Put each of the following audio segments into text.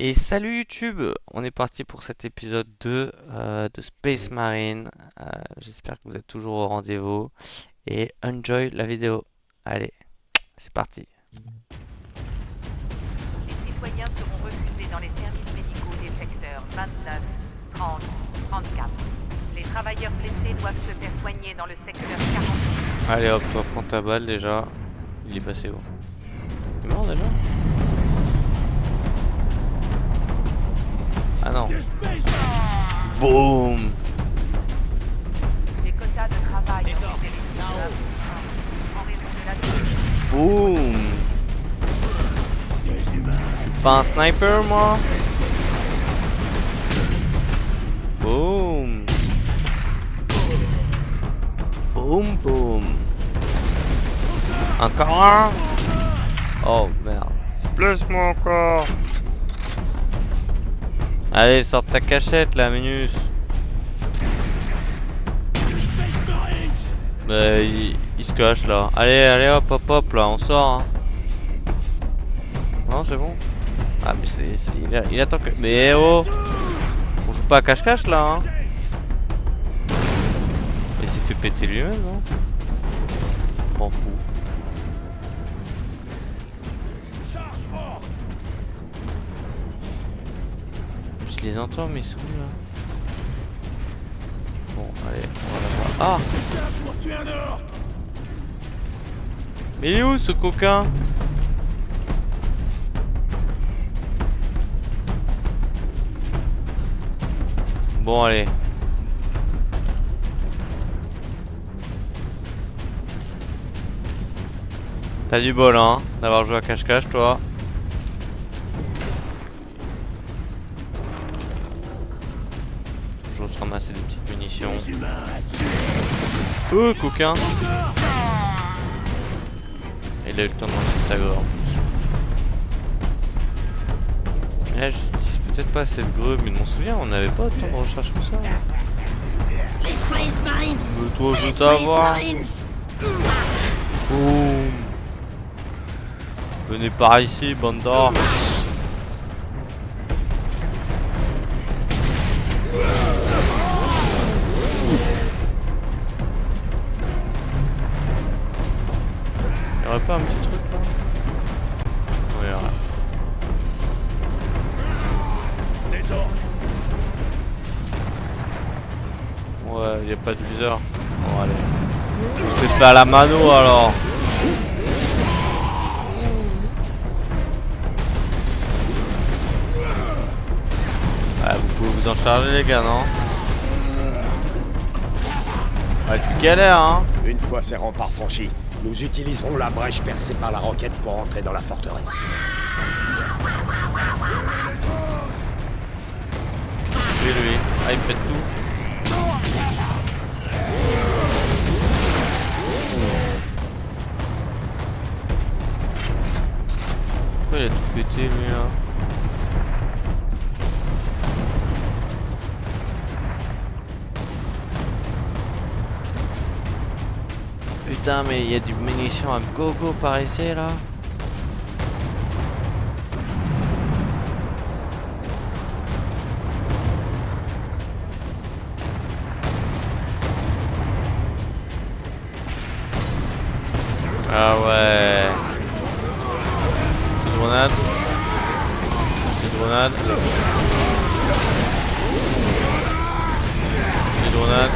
Et salut YouTube, on est parti pour cet épisode 2 de Space Marine. J'espère que vous êtes toujours au rendez-vous et enjoy la vidéo. Allez, c'est parti. Les citoyens seront refusés dans les services médicaux des secteurs 29, 30, 34. Les travailleurs blessés doivent se faire soigner dans le secteur 48. Allez hop, toi prends ta balle déjà. Il est passé où? Il est mort déjà? Ah non. Boum. Les quotas de travail ont été réduits en raison de la Boum. Je suis pas un sniper moi. Boum. Boum boum. Encore un. Oh merde. Blesse-moi encore. Allez, sors ta cachette là, Minus. Bah, il se cache là. Allez, allez, hop, hop, hop, là, on sort. Hein. Non, c'est bon. Ah, mais il attend que. Mais oh! On joue pas à cache-cache là, hein. Il s'est fait péter lui-même, non? Je m'en fous. Je les entends, mais ils sont où là? Bon, allez, on va la voir. Ah! Mais il est où ce coquin? Bon, allez. T'as du bol, hein, d'avoir joué à cache-cache, toi. Toujours se ramasser des petites munitions. Oh, coquin! Il a eu le temps de lancer sa grue en plus. Là, j'utilise peut-être pas cette grue, mais de mon souvenir, on n'avait pas autant de recherche que ça. Les Space Marines. Toi, je veux C'est les Space savoir. Marines. Boum. Venez par ici, bande d'or. Y'aurait pas un petit truc là? Oui, ouais, y a pas de viseur. Bon, allez. On s'est fait à la mano alors. Ouais, vous pouvez vous en charger les gars, non? Ouais, tu galères, hein? Une fois ces remparts franchis, nous utiliserons la brèche percée par la roquette pour entrer dans la forteresse. Oui, lui. Ah, il pète tout. Pourquoi il a tout pété, lui, là? Putain, mais il y a du munitions à gogo par ici, là. Ah ouais. Petite grenade. Petite grenade. Petite grenade.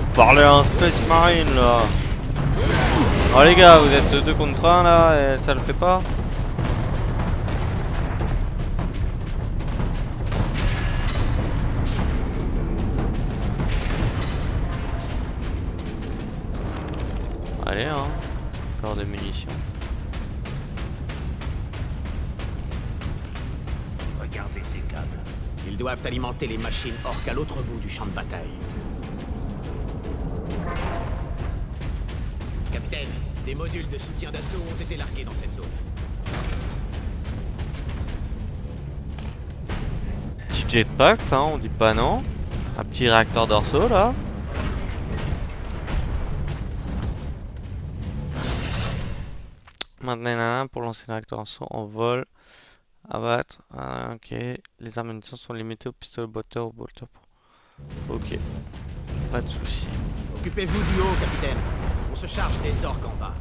Vous parlez à un Space Marine là. Oh les gars, vous êtes 2 contre 1 là et ça le fait pas? Allez hein, encore des munitions. Regardez ces câbles. Ils doivent alimenter les machines orques à l'autre bout du champ de bataille. Capitaine, des modules de soutien d'assaut ont été largués dans cette zone. Petit jetpack, hein, on dit pas non. Un petit réacteur d'orso là. Maintenant, nanana, pour lancer le réacteur en saut en vol. Abattre. Ah, ok. Les armes munitions sont limitées au pistolet bolter ou bolter. Ok. Pas de soucis. Occupez-vous du haut, capitaine. On se charge des orques en bas.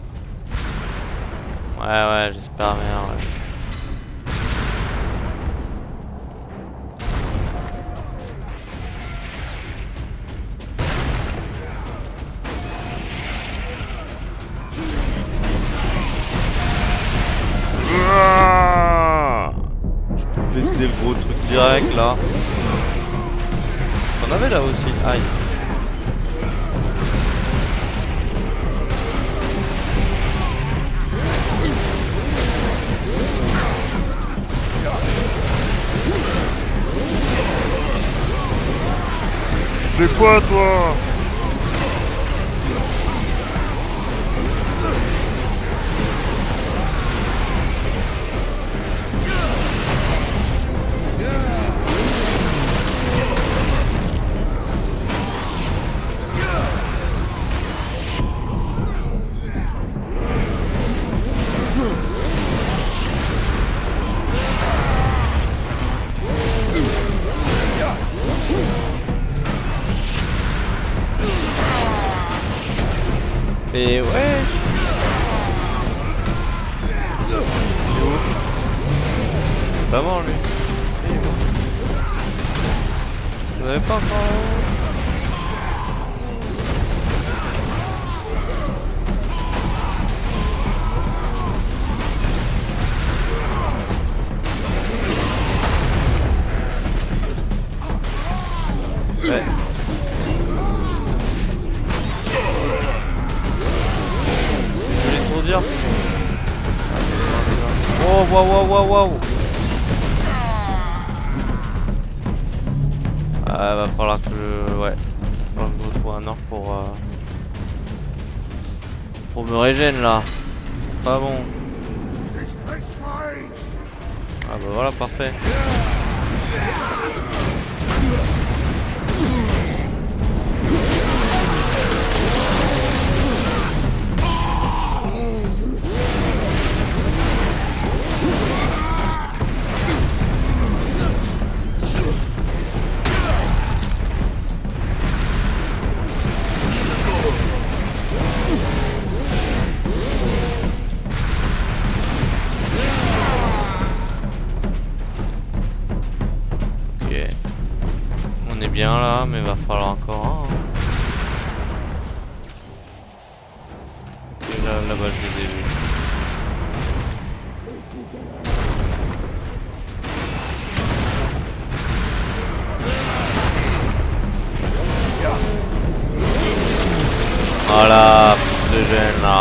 Ouais, j'espère bien, ouais. Je peux péter le gros truc direct là. On avait là aussi. Aïe. Fais quoi toi? Et ouais. Pas mort lui. Vous avez pas encore. Ouais. Je vais trop dire. Oh waouh. Va falloir que je. Ouais. Va falloir que je retrouve un orc pour me régène là. C'est pas bon. Ah bah voilà, parfait. On est bien là, mais il va falloir encore un. Ok, là-bas je les ai vus. Voilà, plus de gêne là.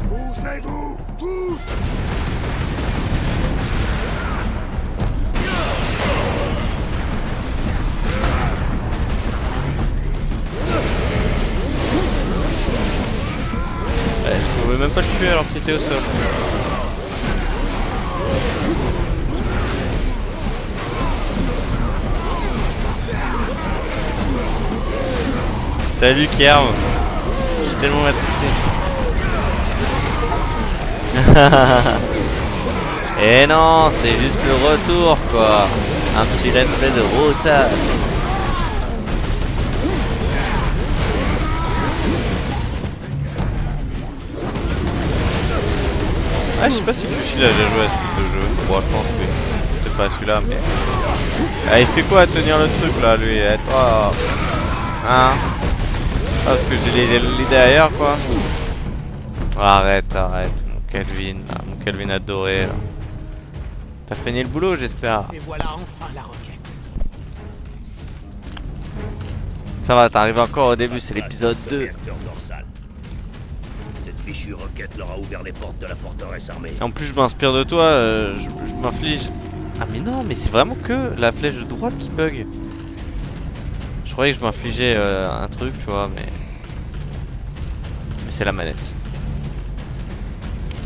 Bougez-vous tous! Je pouvais même pas le tuer alors qu'il était au sol. Salut Kerm. J'ai tellement matrixé. Et non, c'est juste le retour quoi. Un petit let's play de Rosa. Ah, je sais pas si Kushi a déjà joué à ce type de jeu. Bon, je pense que peut-être pas celui-là, mais. Ah, il fait quoi à tenir le truc là, lui? Et toi. Hein? Ah, parce que j'ai l'idée ailleurs quoi. Arrête, mon Kelvin, là, mon Kelvin adoré là. T'as fini le boulot, j'espère. Et voilà enfin la roquette. Ça va, t'arrives encore au début, c'est l'épisode 2. Réacteur dorsal. Cette fichue roquette leur a ouvert les portes de la forteresse armée. En plus, je m'inspire de toi, je m'inflige. Ah, mais non, mais c'est vraiment que la flèche de droite qui bug. Je croyais que je m'infligeais un truc, tu vois, mais. c'est la manette.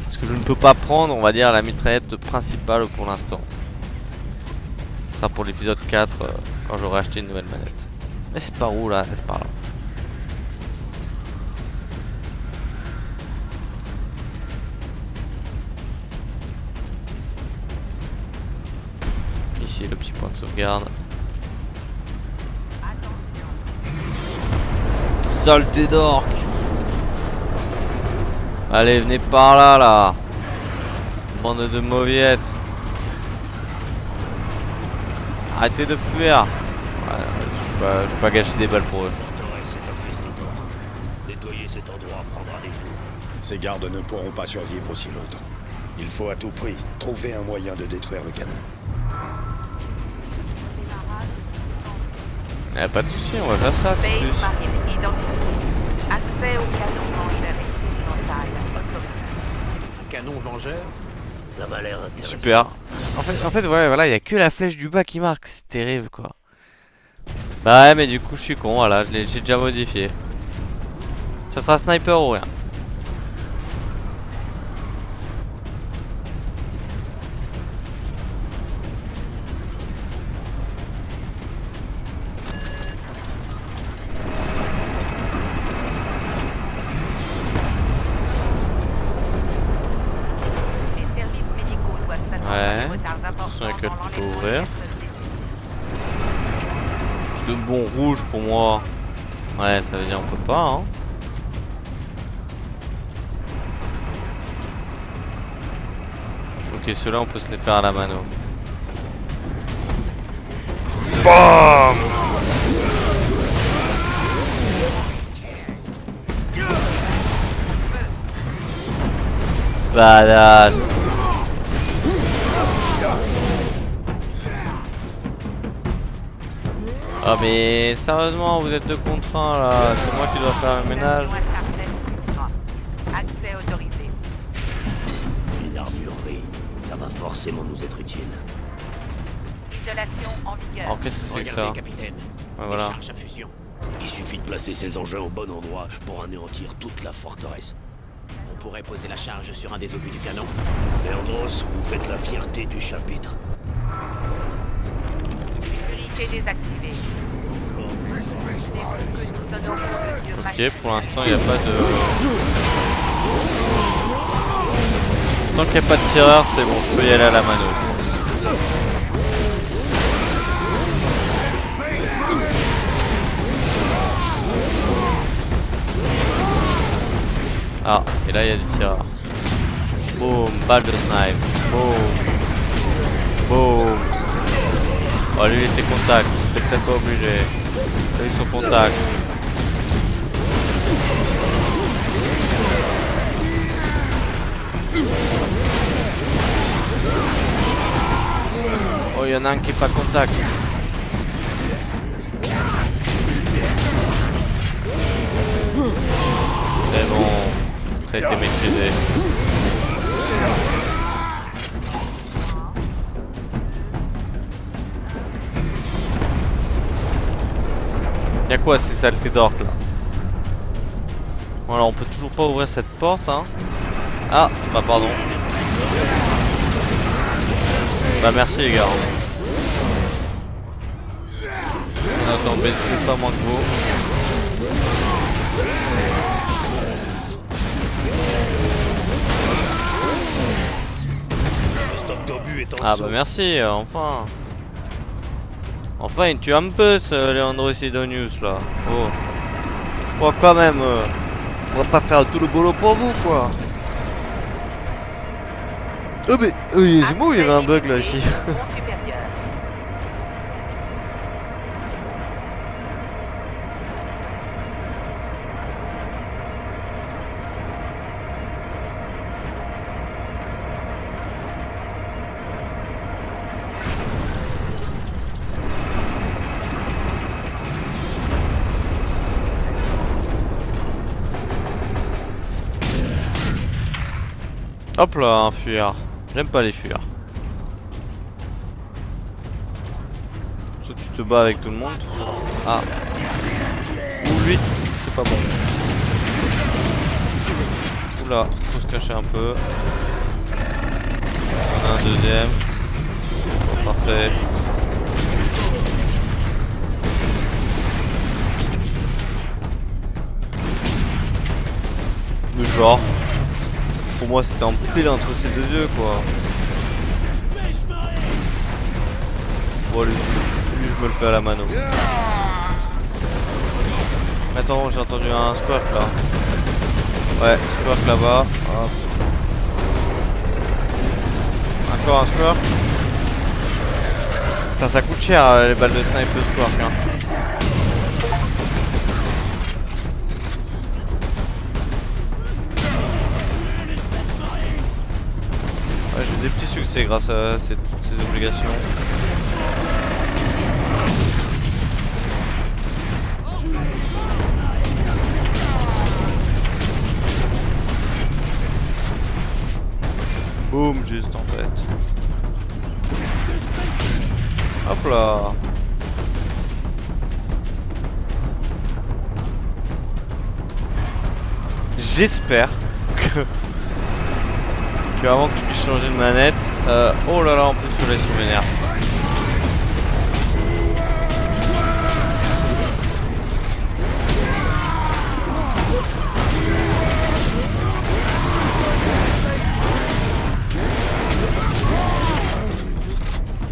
Parce que je ne peux pas prendre, on va dire, la mitraillette principale pour l'instant. Ce sera pour l'épisode 4 quand j'aurai acheté une nouvelle manette. Mais c'est par où là? C'est par là. Ici le petit point de sauvegarde. Saleté d'orque. Allez, venez par là, là. Bande de mauviettes. Arrêtez de fuir. Ouais, je vais pas gâcher des balles pour eux. La forteresse est infestée d'orques. Nettoyer cet endroit prendra des jours. Ces gardes ne pourront pas survivre aussi longtemps. Il faut à tout prix trouver un moyen de détruire le canon. Pas de soucis, on va faire ça. Space Plus. Marine identifié. Accès au canon vengeur expérimental autorisé. Canon vengeur. Ça m'a l'air intéressant. Super. En fait, ouais, voilà, il y a que la flèche du bas qui marque. C'est terrible, quoi. Bah ouais, mais du coup, je suis con, voilà, j'ai déjà modifié. Ça sera sniper ou rien. Les services médicaux doivent s'attendre à Ouais. des retards Attention avec importants elle dans peut l'enlèvement ouvrir. des personnes détenues. Parce que bon, rouge pour moi. Ouais, ça veut dire on peut pas, hein. Ok, ceux-là on peut se les faire à la mano. BAM! Badass. Ah mais sérieusement, vous êtes 2 contre 1 là, c'est moi qui dois faire le ménage. Accès autorisé. Une armurerie, ça va forcément nous être utile. Isolation en vigueur. Alors qu'est-ce que c'est que Regardez, ça? capitaine. Ouais, Des voilà. charges à fusion. Il suffit de placer ces engins au bon endroit pour anéantir toute la forteresse. On pourrait poser la charge sur un des obus du canon. Leandros, vous faites la fierté du chapitre. Unité désactivée. Décidez-vous que nous honorons le dieu Ok, maléfique. pour l'instant il n'y a pas de... Tant qu'il n'y a pas de tireur, c'est bon, je peux y aller à la mano. Ah, et là il y a des tireurs. Boum, balle de snipe. Boum. Boum. Oh lui il était contact, t'es peut-être pas obligé. Là ils sont contact. Oh il y en a un qui est pas contact. C'est bon, ça a été maîtrisé. Y'a quoi ces saletés d'orques là? Voilà, on peut toujours pas ouvrir cette porte hein. Ah, bah pardon. Bah merci les gars. On a tombé pas moins que vous. Le stock d'obus est en Ah dessous. bah merci, enfin. Enfin il tue un peu ce Leandro Sidonius là. Oh. Oh quand même, on va pas faire tout le boulot pour vous quoi. Oh mais, c'est moi où il y avait un bug là ici. Supérieur. Hop là, un fuyard. J'aime pas les fuyards. Soit tu te bats avec tout le monde. Ah. Ou lui, c'est pas bon. Oula, faut se cacher un peu. On a un deuxième. Bon, parfait. Le genre. Pour moi c'était en pile entre ces deux yeux quoi. Bon lui je me le fais à la mano. Attends, j'ai entendu un squirk là. Ouais, squirk là-bas. Hop. Encore un squirk. Putain, ça coûte cher les balles de snipe de squirk hein. Ouais, j'ai des petits succès grâce à ces obligations. Boum, juste en fait. Hop là. J'espère que avant que je puisse changer de manette, oh là là, en plus soleil sous m'énerve.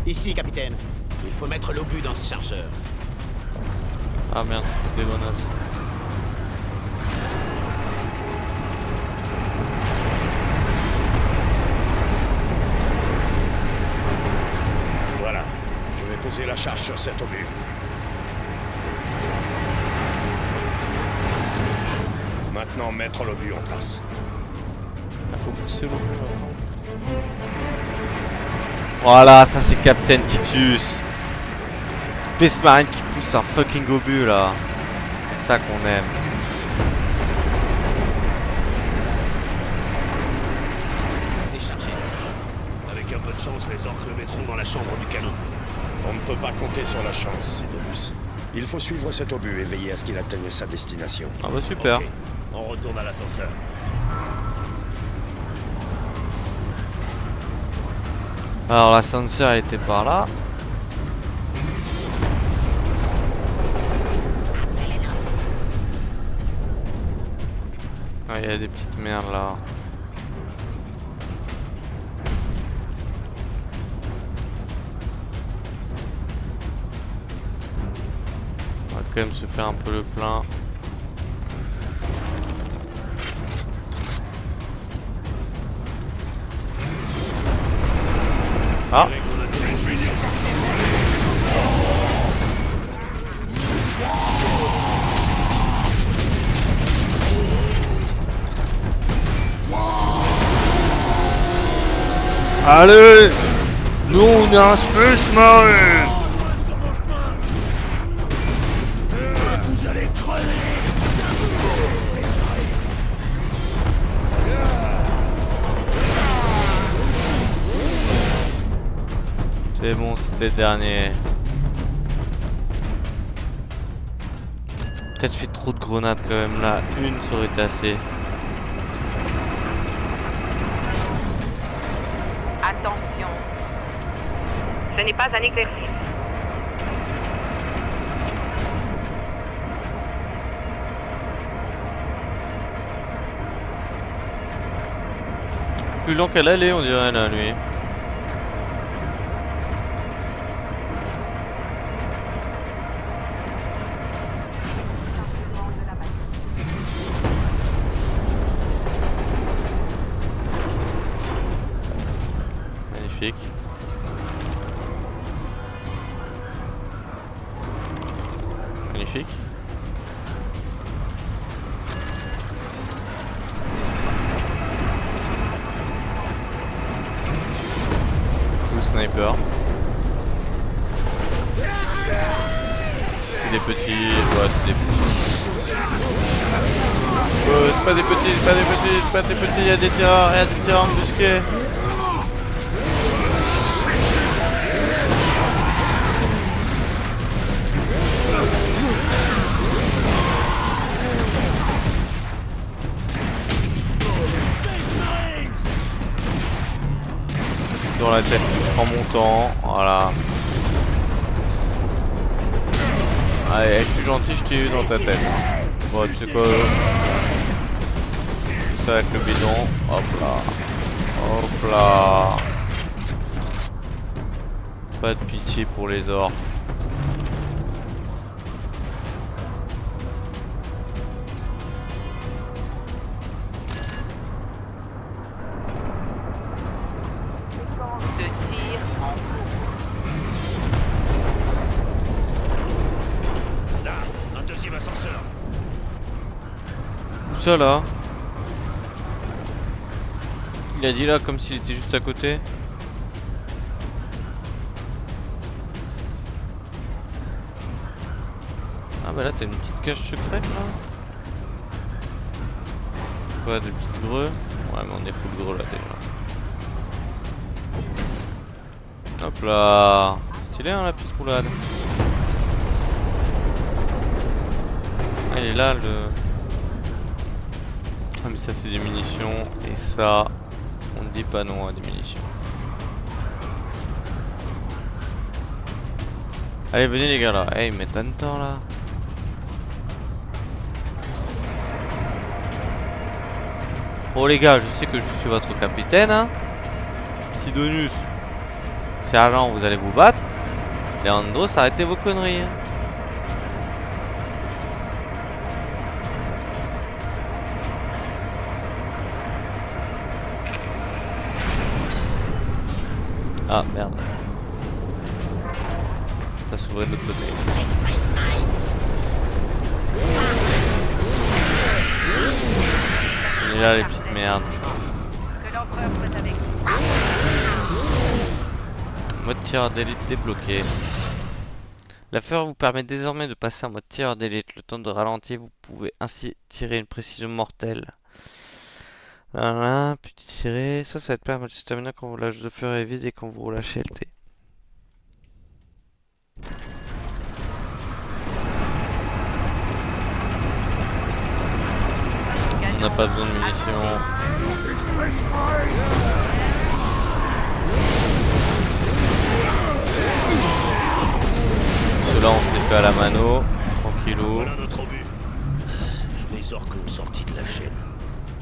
Ici, capitaine. Il faut mettre l'obus dans ce chargeur. Ah merde, c'était des bonnes. Voilà. Je vais poser la charge sur cet obus. Maintenant, mettre l'obus en place. Il faut pousser l'obus maintenant. Voilà, ça c'est Captain Titus. Space Marine qui pousse un fucking obus là. C'est ça qu'on aime. C'est chargé. Avec un peu de chance, les orques le mettront dans la chambre du canon. On ne peut pas compter sur la chance, Sidonus. Il faut suivre cet obus et veiller à ce qu'il atteigne sa destination. Ah bah super. Okay. On retourne à l'ascenseur. Alors l'ascenseur elle était par là. Ah il y a des petites merdes là. On va quand même se faire un peu le plein. Ah. Allez, nous on est un Space Marine. Vous allez crever. C'est bon, c'était le dernier. Peut-être fait trop de grenades quand même là. Une ça aurait été assez. Attention. Ce n'est pas un exercice. Plus long qu'elle allait, on dirait là, lui. Magnifique. Magnifique. Sniper. C'est des petits. Ouais, c'est des petits. C'est pas des petits, c'est pas des petits, c'est pas des petits, il y a des tireurs embusqués. dans la tête, je prends mon temps, voilà. Allez, je suis gentil, je t'ai eu dans ta tête. Bon, tu sais quoi? Ça avec le bidon, hop là. Hop là. Pas de pitié pour les ors. De tir en cours. Là, un deuxième ascenseur. Où ça là? Il a dit là comme s'il était juste à côté. Ah bah là t'as une petite cache secrète là. Quoi, des petites greux? Ouais mais on est full gros là déjà. Hop là. Stylé hein la petite roulade. Ah il est là le... Ah mais ça c'est des munitions. Et ça... On ne dit pas non à des munitions. Allez venez les gars là. Hey mais t'as le temps là. Bon les gars, je sais que je suis votre capitaine hein. Sidonius, Sergent, vous allez vous battre. Leandros, arrêtez vos conneries hein. Ah merde. Ça s'ouvrait de l'autre côté. Les Space Marines. On est là les petites merdes. Que l'empereur soit avec vous. Mode tireur d'élite débloqué. La fleur vous permet désormais de passer en mode tireur d'élite. Le temps de ralentir, vous pouvez ainsi tirer une précision mortelle. Voilà, puis tirer. Ça va être pas mal de stamina quand vous lâchez de fleur est vide et quand vous relâchez LT. On n'a pas besoin de munitions. Ceux-là on se les fait à la mano, tranquillou. Voilà notre obus. Les orques ont sorti de la chaîne.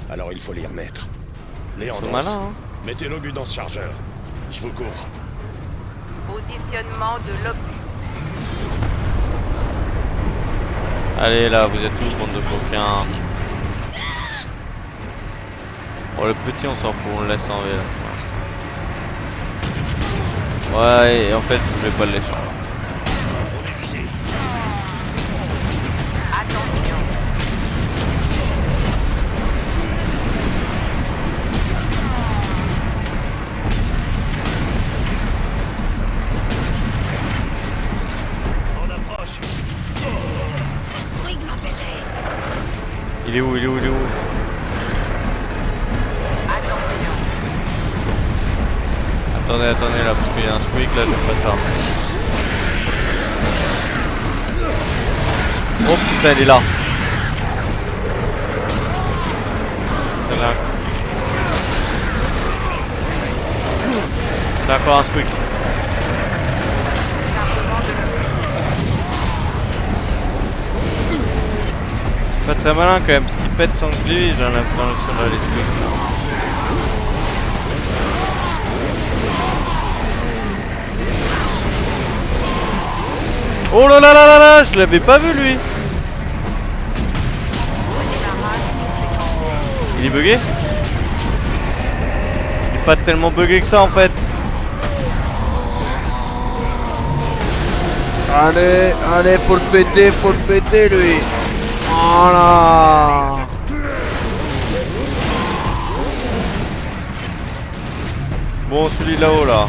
Alors il faut les remettre. Ils sont Léandros, malins hein. mettez l'obus dans ce chargeur. Je vous couvre. Positionnement de l'obus. Allez là, vous êtes tous bande de coquins. Bon le petit on s'en fout, on le laisse en V là pour l'instant. Ouais et en fait je vais pas le laisser en V. On est visé. Attention. En approche. Ce squeak va péter. Il est où? Il est où? Il est où? Attention. Attendez, attendez là, parce qu'il y a un squeak là, j'aime pas ça. Oh putain, il est là. C'est là. C'est encore un squeak. Chargement de l'obus. Pas très malin quand même, parce qu'il pète sans glitch, j'ai l'impression dans les squeaks là. Oh là là là là là, je l'avais pas vu lui. Il est bugué? Il est pas tellement bugué que ça en fait. Allez, allez, faut le péter lui. Voilà. Bon, celui là-haut là.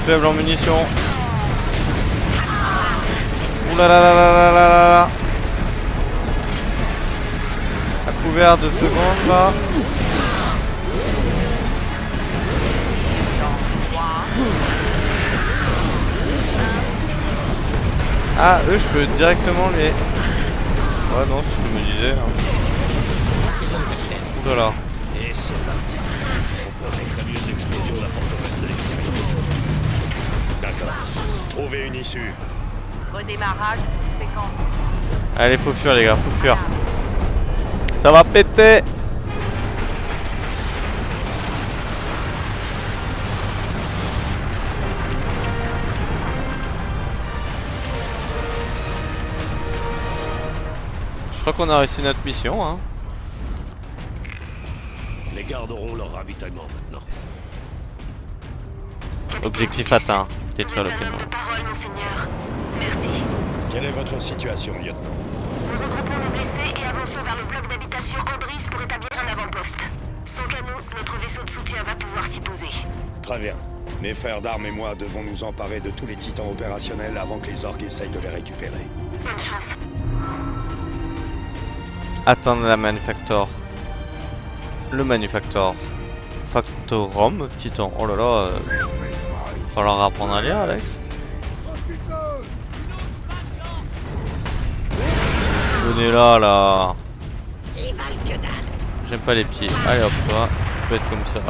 Faible en munitions. Ouh là là là là là là là là. À couvert 2 secondes là. Ah, eux je peux directement les... Ouais non, c'est ce que je me disais. Hein. peu là. Et c'est parti. On profiterait mieux de l'explosion de la forteresse de l'extérieur. D'accord. Trouvez une issue. Redémarrage, séquence. Allez, faut fuir les gars, faut fuir. Ça va péter. Je crois qu'on a réussi notre mission, hein. Les gardes auront leur ravitaillement maintenant. Objectif atteint. Détruire le Vous êtes un canon. homme de parole, monseigneur. Merci. Quelle est votre situation, lieutenant? Nous regroupons nos blessés et avançons vers le bloc d'habitation Andris pour établir un avant-poste. Sans canon, notre vaisseau de soutien va pouvoir s'y poser. Très bien. Mes frères d'armes et moi devons nous emparer de tous les titans opérationnels avant que les orques essayent de les récupérer. Bonne chance. Attendre la Manufactor. Le Manufactor. Factorum, Titan. Oh là là. Falloir apprendre à lire, Alex. Venez là, là. Ils valent que dalle. J'aime pas les pieds. Allez hop, toi. Tu peux être comme ça.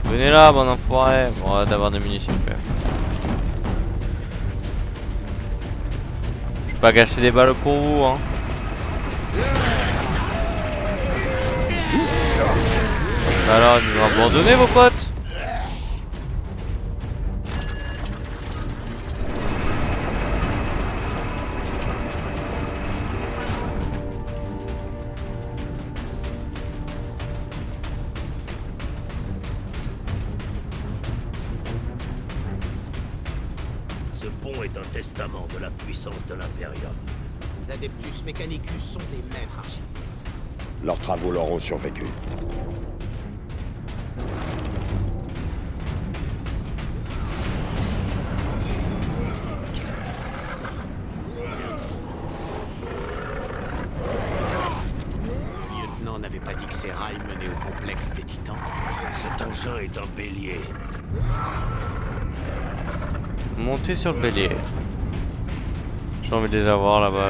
Venez là, bon enfoiré. Bon, on va d'avoir des munitions quand même. Je vais pas gâcher des balles pour vous, hein. Alors, ils nous ont abandonné vos potes. Ce pont est un testament de la puissance de l'Imperium. Les Adeptus Mechanicus sont des maîtres architectes. Leurs travaux leur ont survécu. Qu'est-ce que c'est que ça? Le lieutenant n'avait pas dit que ces rails menaient au complexe des titans. Cet engin est un bélier. Montez sur le bélier. J'ai envie de les avoir là-bas.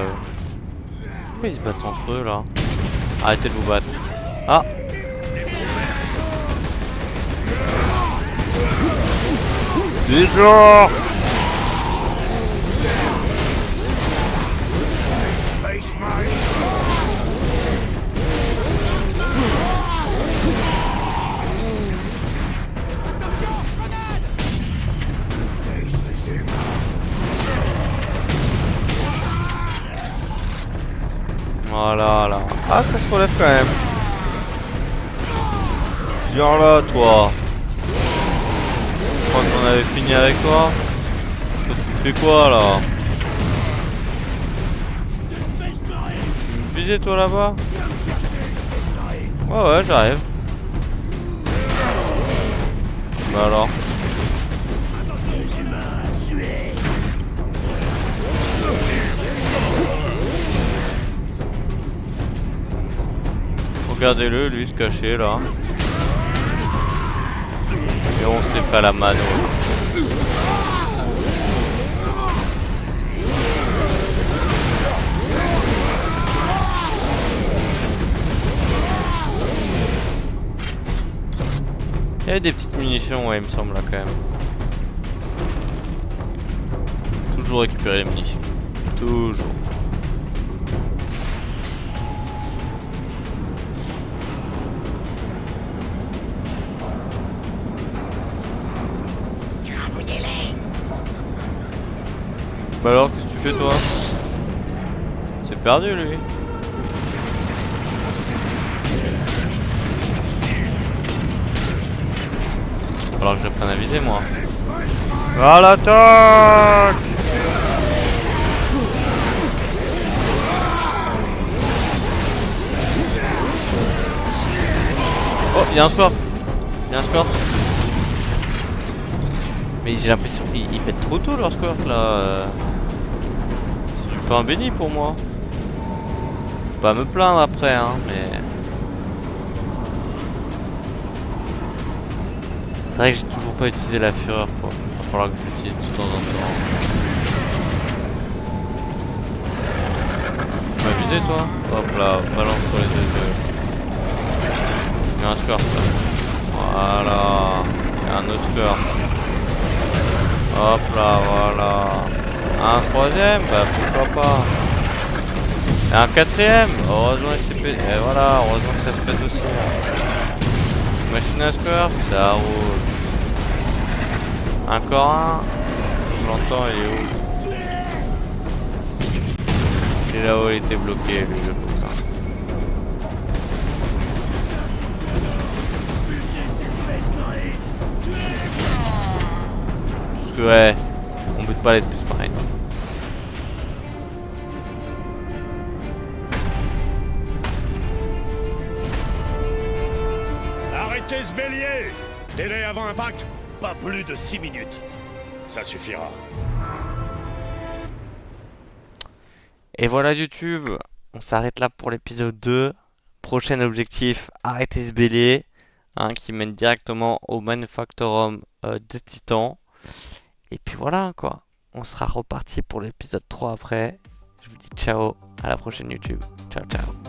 Pourquoi ils se battent entre eux là? Arrêtez de vous battre. Ah! Bizarre! Voilà, là. Ah, ça se relève quand même. Viens là, toi. Je crois qu'on avait fini avec toi. Toi, tu fais quoi, là? Tu me fusais, toi, là-bas? Ouais, ouais, j'arrive. Bah alors. Regardez-le, lui, se cacher là. Et on se les fait à la mano. Il y avait des petites munitions, ouais, il me semble, là, quand même. Toujours récupérer les munitions. Toujours. Crabouillez-les. Bah alors, qu'est-ce que tu fais, toi? C'est perdu, lui. Falloir que j'apprenne à viser, moi. À l'attaque! Oh, il y a un score. Il y a un score. Mais j'ai l'impression qu'ils pètent trop tôt leur score là. C'est du pain béni pour moi. Je vais pas me plaindre après, hein, mais. C'est vrai que j'ai toujours pas utilisé la fureur, quoi. Il va falloir que je l'utilise de temps en temps. Vas-y toi. Hop là, balance pour les deux. Il y a un score ça. Voilà. Il y a un autre score. Hop là, voilà. Un troisième, bah pourquoi pas. Et un quatrième. Heureusement il s'est pété. Et voilà, heureusement que ça se pète aussi. Machine à score, ça roule. Encore un. Je l'entends, il est où? Il est là-haut, il était bloqué, lui, le copain. Parce que ouais, on bute pas les Space Marines. Arrêtez ce bélier! Délai avant impact? Pas plus de 6 minutes. Ça suffira. Et voilà YouTube, on s'arrête là pour l'épisode 2. Prochain objectif, arrêter ce bélier, hein, qui mène directement au Manufactorum des Titans. Et puis voilà quoi, on sera reparti pour l'épisode 3 après. Je vous dis ciao, à la prochaine YouTube. Ciao ciao.